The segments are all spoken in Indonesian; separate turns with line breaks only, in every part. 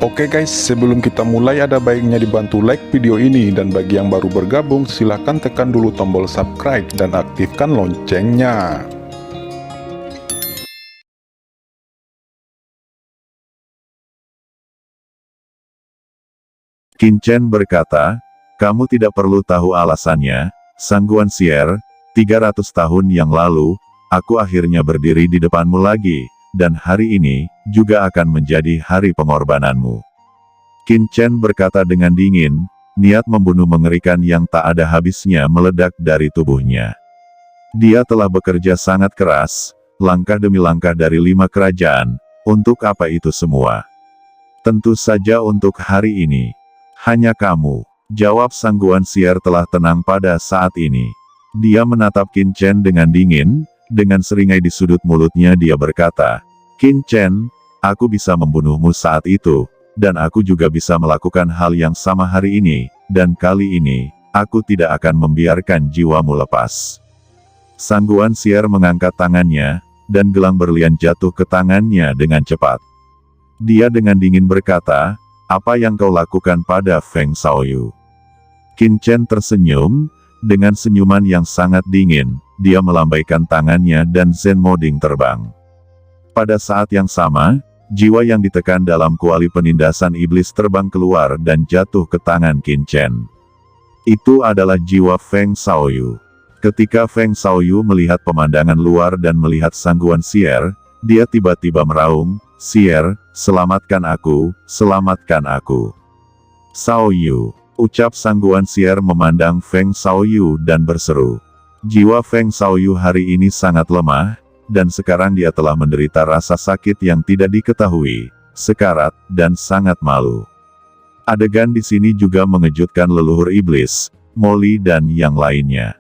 Oke guys, sebelum kita mulai ada baiknya dibantu like video ini, dan bagi yang baru bergabung silahkan tekan dulu tombol subscribe dan aktifkan loncengnya.
Qin Chen berkata, kamu tidak perlu tahu alasannya, Sang Guanxier, 300 tahun yang lalu, aku akhirnya berdiri di depanmu lagi, dan hari ini, juga akan menjadi hari pengorbananmu. Qin Chen berkata dengan dingin, niat membunuh mengerikan yang tak ada habisnya meledak dari tubuhnya. Dia telah bekerja sangat keras, langkah demi langkah dari 5 kerajaan, untuk apa itu semua? Tentu saja untuk hari ini. Hanya kamu, jawab Sang Guanxier telah tenang pada saat ini. Dia menatap Qin Chen dengan dingin, dengan seringai di sudut mulutnya dia berkata, Qin Chen, aku bisa membunuhmu saat itu, dan aku juga bisa melakukan hal yang sama hari ini, dan kali ini, aku tidak akan membiarkan jiwamu lepas. Sang Guanxier mengangkat tangannya, dan gelang berlian jatuh ke tangannya dengan cepat. Dia dengan dingin berkata, apa yang kau lakukan pada Feng Xiaoyu? Qin Chen tersenyum, dengan senyuman yang sangat dingin, dia melambaikan tangannya dan Zen Moding terbang. Pada saat yang sama, jiwa yang ditekan dalam kuali penindasan iblis terbang keluar dan jatuh ke tangan Qin Chen. Itu adalah jiwa Feng Xiaoyu. Ketika Feng Xiaoyu melihat pemandangan luar dan melihat Sang Guanxier, dia tiba-tiba meraung, Xier, selamatkan aku, selamatkan aku. Xiaoyu, ucap Sang Guanxier memandang Feng Xiaoyu dan berseru. Jiwa Feng Xiaoyu hari ini sangat lemah, dan sekarang dia telah menderita rasa sakit yang tidak diketahui, sekarat, dan sangat malu. Adegan di sini juga mengejutkan leluhur iblis, Molly dan yang lainnya.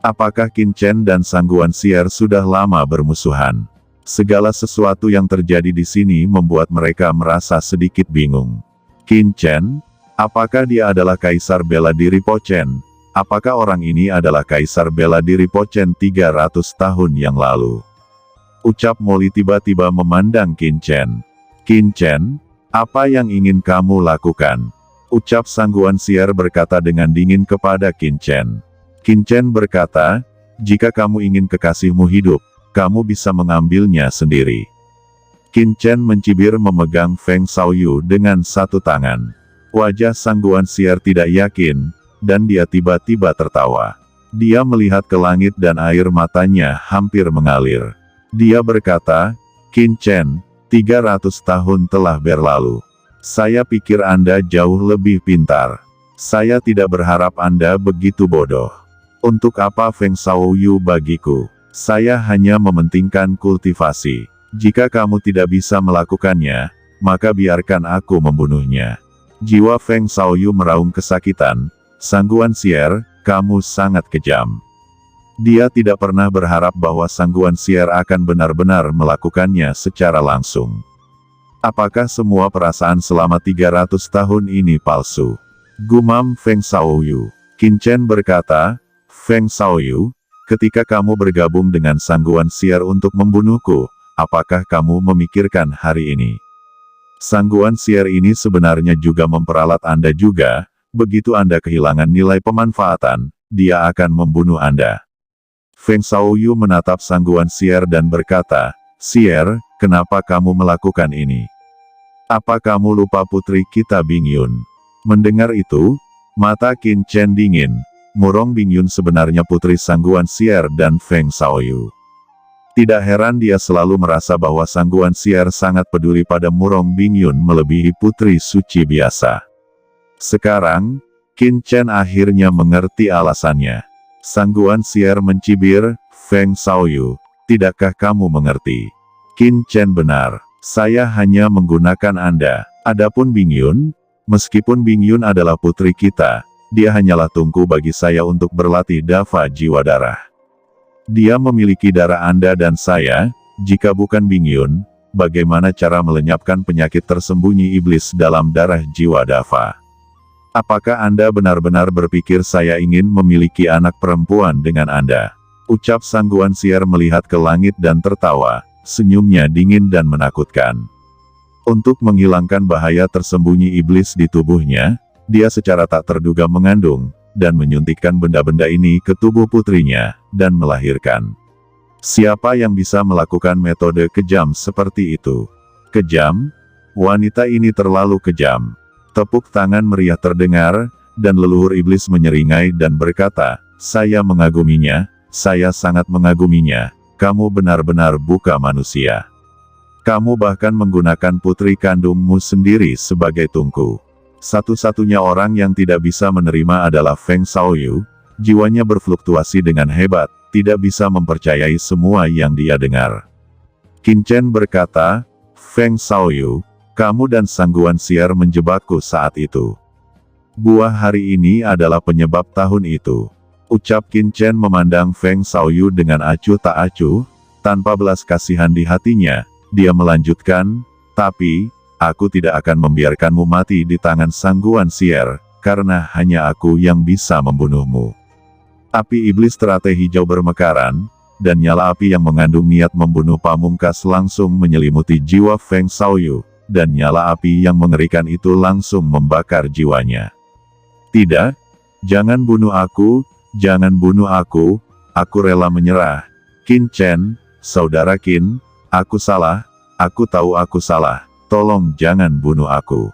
Apakah Qin Chen dan Sang Guanxier sudah lama bermusuhan? Segala sesuatu yang terjadi di sini membuat mereka merasa sedikit bingung. Qin Chen, apakah dia adalah kaisar bela diri Po Chen? Apakah orang ini adalah kaisar bela diri Po Chen 300 tahun yang lalu? Ucap Molly tiba-tiba memandang Qin Chen. Qin Chen, apa yang ingin kamu lakukan? Ucap Sang Guanxier berkata dengan dingin kepada Qin Chen. Qin Chen berkata, jika kamu ingin kekasihmu hidup, kamu bisa mengambilnya sendiri. Qin Chen mencibir memegang Feng Xiaoyu dengan satu tangan. Wajah Sang Guanxier tidak yakin, dan dia tiba-tiba tertawa. Dia melihat ke langit dan air matanya hampir mengalir. Dia berkata, Qin Chen, 300 tahun telah berlalu. Saya pikir Anda jauh lebih pintar. Saya tidak berharap Anda begitu bodoh. Untuk apa Feng Xiaoyu bagiku? Saya hanya mementingkan kultivasi. Jika kamu tidak bisa melakukannya, maka biarkan aku membunuhnya. Jiwa Feng Xiaoyu meraung kesakitan. Sang Guanxier, kamu sangat kejam. Dia tidak pernah berharap bahwa Sang Guanxier akan benar-benar melakukannya secara langsung. Apakah semua perasaan selama 300 tahun ini palsu? Gumam Feng Xiaoyu. Qin Chen berkata, Feng Xiaoyu, ketika kamu bergabung dengan Sang Guanxier untuk membunuhku, apakah kamu memikirkan hari ini? Sang Guanxier ini sebenarnya juga memperalat Anda juga, begitu Anda kehilangan nilai pemanfaatan, dia akan membunuh Anda. Feng Xiaoyu menatap Sang Guanxier dan berkata, Xier, kenapa kamu melakukan ini? Apa kamu lupa putri kita Bingyun? Mendengar itu, mata Qin Chen dingin. Murong Bingyun sebenarnya putri Sang Guanxier dan Feng Xiaoyu. Tidak heran dia selalu merasa bahwa Sang Guanxier sangat peduli pada Murong Bingyun melebihi putri suci biasa. Sekarang, Qin Chen akhirnya mengerti alasannya. Sang Guanxier mencibir, Feng Xiaoyu, tidakkah kamu mengerti? Qin Chen benar, saya hanya menggunakan Anda. Adapun Bingyun, meskipun Bingyun adalah putri kita, dia hanyalah tungku bagi saya untuk berlatih dava jiwa darah. Dia memiliki darah Anda dan saya, jika bukan Bingyun, bagaimana cara melenyapkan penyakit tersembunyi iblis dalam darah jiwa dava? Apakah Anda benar-benar berpikir saya ingin memiliki anak perempuan dengan Anda? Ucap Sang Guanxier melihat ke langit dan tertawa, senyumnya dingin dan menakutkan. Untuk menghilangkan bahaya tersembunyi iblis di tubuhnya, dia secara tak terduga mengandung, dan menyuntikkan benda-benda ini ke tubuh putrinya, dan melahirkan. Siapa yang bisa melakukan metode kejam seperti itu? Kejam? Wanita ini terlalu kejam. Tepuk tangan meriah terdengar, dan leluhur iblis menyeringai dan berkata, "Saya mengaguminya, saya sangat mengaguminya, kamu benar-benar bukan manusia. Kamu bahkan menggunakan putri kandungmu sendiri sebagai tungku." Satu-satunya orang yang tidak bisa menerima adalah Feng Shaoyu. Jiwanya berfluktuasi dengan hebat, tidak bisa mempercayai semua yang dia dengar. Qin Chen berkata, "Feng Shaoyu, kamu dan Sangguan Sier menjebakku saat itu. Buah hari ini adalah penyebab tahun itu." Ucap Qin Chen memandang Feng Shaoyu dengan acuh tak acuh, tanpa belas kasihan di hatinya. Dia melanjutkan, "Tapi, aku tidak akan membiarkanmu mati di tangan Sangguan Sier, karena hanya aku yang bisa membunuhmu." Api iblis teratai hijau bermekaran, dan nyala api yang mengandung niat membunuh pamungkas langsung menyelimuti jiwa Feng Shaoyu, dan nyala api yang mengerikan itu langsung membakar jiwanya. "Tidak, jangan bunuh aku, jangan bunuh aku rela menyerah. Qin Chen, saudara Qin, aku salah, aku tahu aku salah, tolong jangan bunuh aku."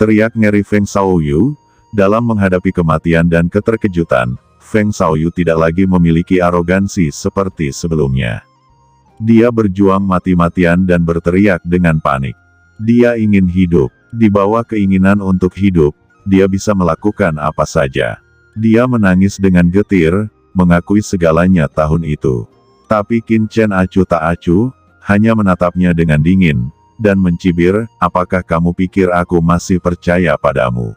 Teriak ngeri Feng Shaoyu. Dalam menghadapi kematian dan keterkejutan, Feng Shaoyu tidak lagi memiliki arogansi seperti sebelumnya. Dia berjuang mati-matian dan berteriak dengan panik. Dia ingin hidup. Di bawah keinginan untuk hidup, dia bisa melakukan apa saja. Dia menangis dengan getir, mengakui segalanya tahun itu. Tapi Qin Chen acuh tak acuh, hanya menatapnya dengan dingin, dan mencibir, "Apakah kamu pikir aku masih percaya padamu?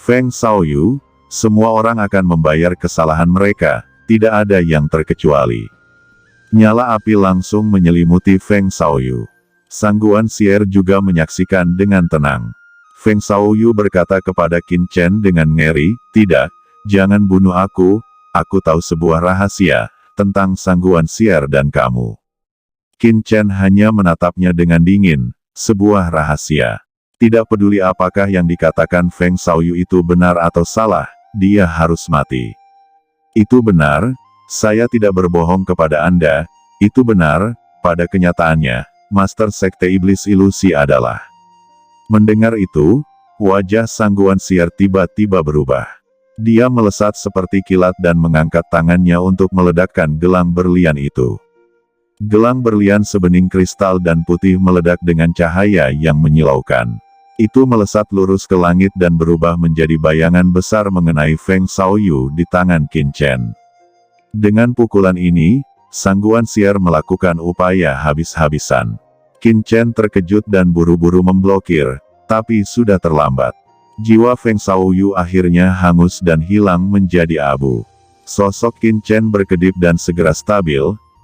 Feng Shaoyu, semua orang akan membayar kesalahan mereka, tidak ada yang terkecuali." Nyala api langsung menyelimuti Feng Shaoyu. Sangguan Sier juga menyaksikan dengan tenang. Feng Shaoyu berkata kepada Qin Chen dengan ngeri, "Tidak, jangan bunuh aku tahu sebuah rahasia, tentang Sangguan Sier dan kamu." Qin Chen hanya menatapnya dengan dingin, "Sebuah rahasia." Tidak peduli apakah yang dikatakan Feng Shaoyu itu benar atau salah, dia harus mati. "Itu benar, saya tidak berbohong kepada Anda, itu benar, pada kenyataannya, Master Sekte Iblis Ilusi adalah." Mendengar itu, wajah Sangguan Sier tiba-tiba berubah. Dia melesat seperti kilat dan mengangkat tangannya untuk meledakkan gelang berlian itu. Gelang berlian sebening kristal dan putih meledak dengan cahaya yang menyilaukan. Itu melesat lurus ke langit dan berubah menjadi bayangan besar mengenai Feng Shaoyu di tangan Qin Chen. Dengan pukulan ini, Sangguan Sier melakukan upaya habis-habisan. Qin Chen terkejut dan buru-buru memblokir, tapi sudah terlambat. Jiwa Feng Shaoyu akhirnya hangus dan hilang menjadi abu. Sosok Qin Chen berkedip dan segera stabil,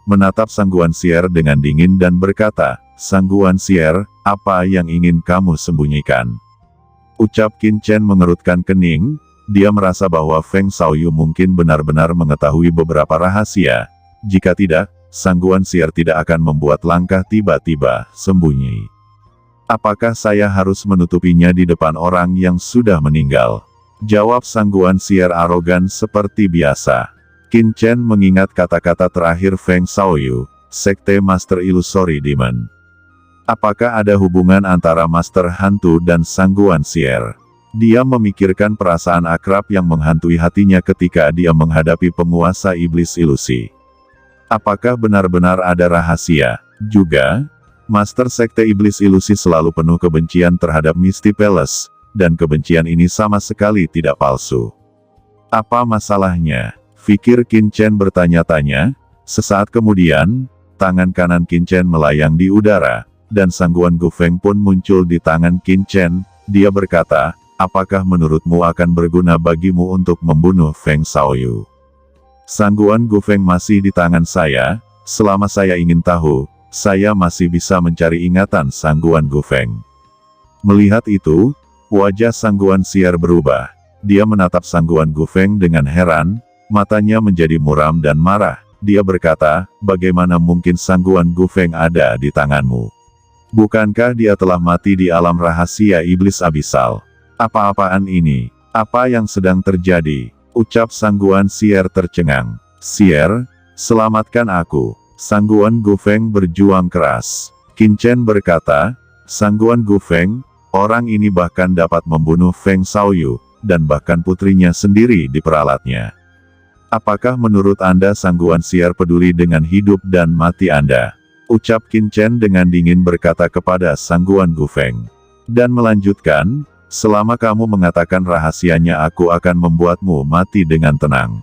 menatap Sangguan Sier dengan dingin dan berkata, "Sangguan Sier, apa yang ingin kamu sembunyikan?" Ucap Qin Chen mengerutkan kening, dia merasa bahwa Feng Shaoyu mungkin benar-benar mengetahui beberapa rahasia. Jika tidak, Sangguan Sier tidak akan membuat langkah tiba-tiba sembunyi. "Apakah saya harus menutupinya di depan orang yang sudah meninggal?" Jawab Sangguan Sier arogan seperti biasa. Qin Chen mengingat kata-kata terakhir Feng Shaoyu, Sekte Master Illusory Demon. Apakah ada hubungan antara Master Hantu dan Sangguan Sier? Dia memikirkan perasaan akrab yang menghantui hatinya ketika dia menghadapi penguasa iblis ilusi. Apakah benar-benar ada rahasia? Juga, Master Sekte Iblis Ilusi selalu penuh kebencian terhadap Misty Palace, dan kebencian ini sama sekali tidak palsu. Apa masalahnya? Pikir Qin Chen bertanya-tanya. Sesaat kemudian, tangan kanan Qin Chen melayang di udara, dan Sangguan Gufeng pun muncul di tangan Qin Chen. Dia berkata, "Apakah menurutmu akan berguna bagimu untuk membunuh Feng Shaoyu?" "Sangguan Gufeng masih di tangan saya, selama saya ingin tahu, saya masih bisa mencari ingatan Sangguan Gufeng." Melihat itu, wajah Sangguan Sier berubah. Dia menatap Sangguan Gufeng dengan heran, matanya menjadi muram dan marah. Dia berkata, "Bagaimana mungkin Sangguan Gufeng ada di tanganmu? Bukankah dia telah mati di alam rahasia iblis abisal? Apa-apaan ini? Apa yang sedang terjadi? Ucap Sangguan Sier tercengang. Sier, selamatkan aku. Sangguan Gufeng berjuang keras. Qin Chen berkata, Sangguan Gufeng, orang ini bahkan dapat membunuh Feng Shaoyu, dan bahkan putrinya sendiri diperalatnya. Apakah menurut Anda Sangguan Sier peduli dengan hidup dan mati Anda? Ucap Qin Chen dengan dingin berkata kepada Sangguan Gufeng. Dan melanjutkan, selama kamu mengatakan rahasianya aku akan membuatmu mati dengan tenang.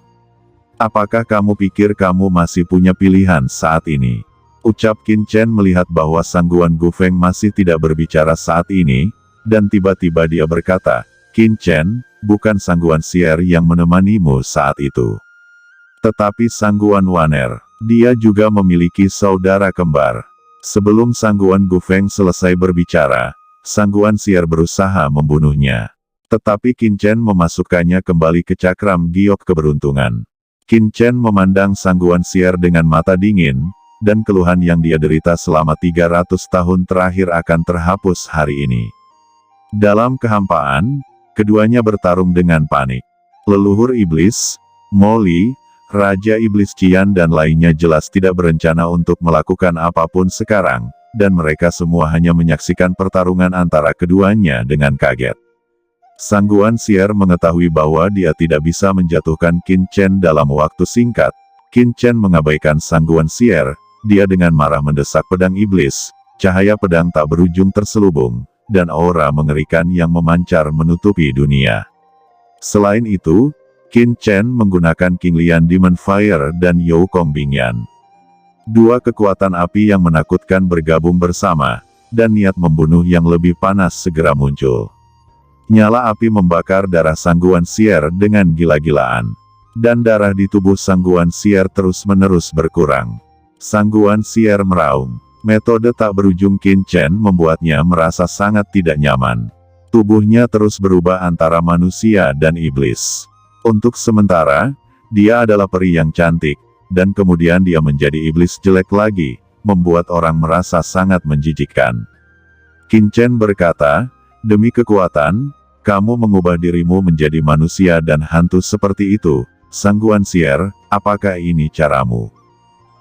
Apakah kamu pikir kamu masih punya pilihan saat ini? Ucap Qin Chen melihat bahwa Sangguan Gufeng masih tidak berbicara saat ini, dan tiba-tiba dia berkata, Qin Chen, bukan Sangguan Sier yang menemanimu saat itu. Tetapi Sangguan Waner. Dia juga memiliki saudara kembar. Sebelum Sangguan Gufeng selesai berbicara, Sangguan Sier berusaha membunuhnya. Tetapi Qin Chen memasukkannya kembali ke cakram giok keberuntungan. Qin Chen memandang Sangguan Sier dengan mata dingin, dan keluhan yang dia derita selama 300 tahun terakhir akan terhapus hari ini. Dalam kehampaan, keduanya bertarung dengan panik. Leluhur iblis, Moli, Raja Iblis Qian dan lainnya jelas tidak berencana untuk melakukan apapun sekarang, dan mereka semua hanya menyaksikan pertarungan antara keduanya dengan kaget. Sangguan Sier mengetahui bahwa dia tidak bisa menjatuhkan Qin Chen dalam waktu singkat. Qin Chen mengabaikan Sangguan Sier, dia dengan marah mendesak pedang iblis, cahaya pedang tak berujung terselubung, dan aura mengerikan yang memancar menutupi dunia. Selain itu, Qin Chen menggunakan King Lian Demon Fire dan You Kong Bingyan. Dua kekuatan api yang menakutkan bergabung bersama, dan niat membunuh yang lebih panas segera muncul. Nyala api membakar darah Sangguan Sier dengan gila-gilaan. Dan darah di tubuh Sangguan Sier terus-menerus berkurang. Sangguan Sier meraung. Metode tak berujung Qin Chen membuatnya merasa sangat tidak nyaman. Tubuhnya terus berubah antara manusia dan iblis. Untuk sementara, dia adalah peri yang cantik, dan kemudian dia menjadi iblis jelek lagi, membuat orang merasa sangat menjijikkan. Qin Chen berkata, demi kekuatan, kamu mengubah dirimu menjadi manusia dan hantu seperti itu, Sangguan Sier, apakah ini caramu?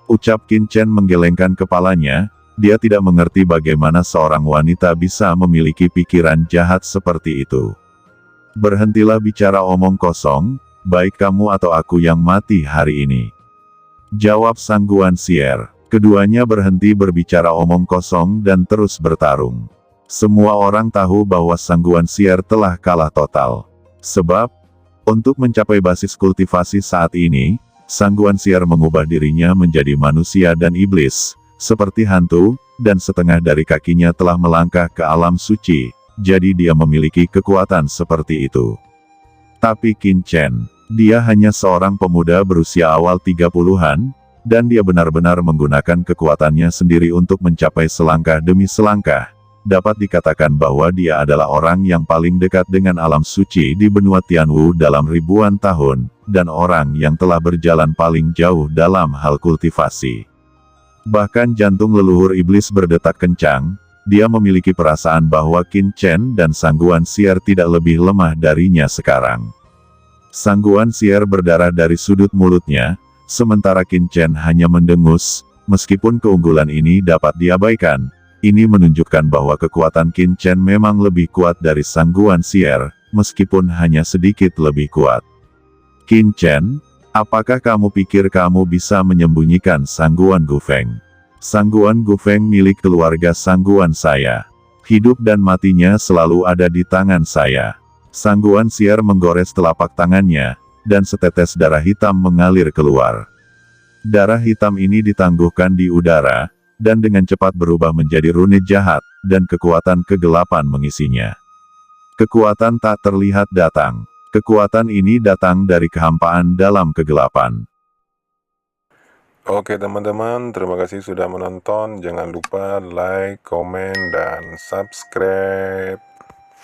Ucap Qin Chen menggelengkan kepalanya, dia tidak mengerti bagaimana seorang wanita bisa memiliki pikiran jahat seperti itu. Berhentilah bicara omong kosong, baik kamu atau aku yang mati hari ini. Jawab Sangguan Sier. Keduanya berhenti berbicara omong kosong dan terus bertarung. Semua orang tahu bahwa Sangguan Sier telah kalah total. Sebab, untuk mencapai basis kultivasi saat ini, Sangguan Sier mengubah dirinya menjadi manusia dan iblis, seperti hantu, dan setengah dari kakinya telah melangkah ke alam suci. Jadi dia memiliki kekuatan seperti itu. Tapi Qin Chen, dia hanya seorang pemuda berusia awal 30-an, dan dia benar-benar menggunakan kekuatannya sendiri untuk mencapai selangkah demi selangkah. Dapat dikatakan bahwa dia adalah orang yang paling dekat dengan alam suci di benua Tianwu dalam ribuan tahun, dan orang yang telah berjalan paling jauh dalam hal kultivasi. Bahkan jantung leluhur iblis berdetak kencang. Dia memiliki perasaan bahwa Qin Chen dan Sangguan Sier tidak lebih lemah darinya sekarang. Sangguan Sier berdarah dari sudut mulutnya, sementara Qin Chen hanya mendengus. Meskipun keunggulan ini dapat diabaikan, ini menunjukkan bahwa kekuatan Qin Chen memang lebih kuat dari Sangguan Sier, meskipun hanya sedikit lebih kuat. Qin Chen, apakah kamu pikir kamu bisa menyembunyikan Sangguan Gufeng? Sangguan Gufeng milik keluarga Sangguan saya. Hidup dan matinya selalu ada di tangan saya. Sangguan Sier menggores telapak tangannya, dan setetes darah hitam mengalir keluar. Darah hitam ini ditangguhkan di udara, dan dengan cepat berubah menjadi runit jahat, dan kekuatan kegelapan mengisinya. Kekuatan tak terlihat datang. Kekuatan ini datang dari kehampaan dalam kegelapan.
Oke teman-teman, terima kasih sudah menonton. Jangan lupa like, komen, dan subscribe.